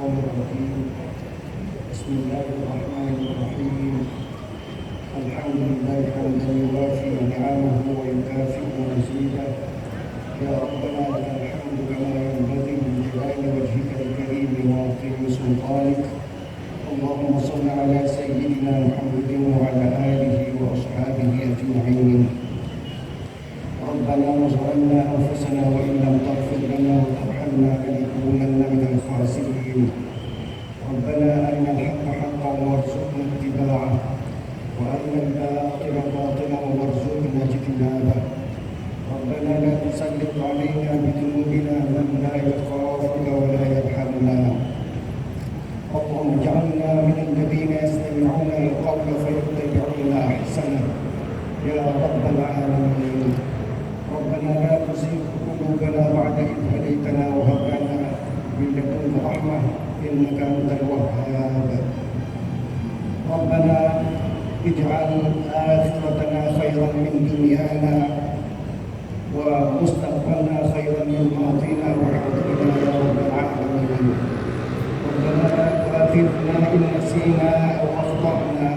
الشيطان الرجيم. بسم الله الرحمن الرحيم. الحمد لله حمدا يوافي نعمه ويكافئ مزيده. يا ربنا لك الحمد كما ينبغي لجلال وجهك الكريم وعظيم سلطانك. اللهم صل على سيدنا محمد وعلى آله وأصحابه أجمعين. ربنا ظلمنا أنفسنا وإن لم تغفر لنا وترحمنا لنكونن من الخاسرين. ربنا أرنا الحق حقا وارزقنا اتباعه وأرنا الباطل باطلا وارزقنا اجتنابه. ربنا لا تسلط علينا بذنوبنا من لا يخافك ولا يرحمنا. اللهم اجعلنا من الذين يستمعون القول فيتبعون أحسنه يا رب العالمين. ربنا لا تزغ قلوبنا بعد إذ هديتنا وهب لنا من لدنك رحمة إنك أنت الوهاب. ربنا اجعل آخرتنا خيرا من دنيانا ومستقبلنا خيرا من ماضينا وحاضرنا يا رب العالمين. ربنا لا تؤاخذنا إن نسينا أو أخطأنا.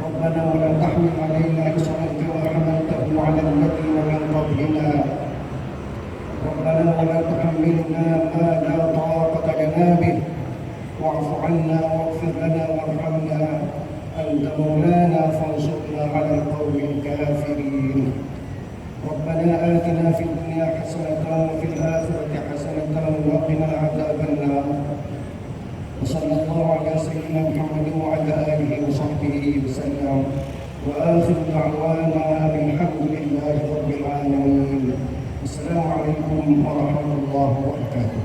ربنا ولا تحمل علينا إصرا كما حملته على الذين من قبلنا. ربنا ولا تحملنا ما لا طاقة لنا به. واعف عنا واغفر لنا وارحمنا. أنت مولانا فانصرنا على القوم الكافرين. ربنا آتنا في الدنيا حسنة وفي الآخرة حسنة وقنا عذاب النار. وصلى الله على سيدنا محمد وعلى آله وصحبه وسلم. وآخر دعوانا أن الحمد لله رب العالمين. السلام عليكم ورحمة الله وبركاته.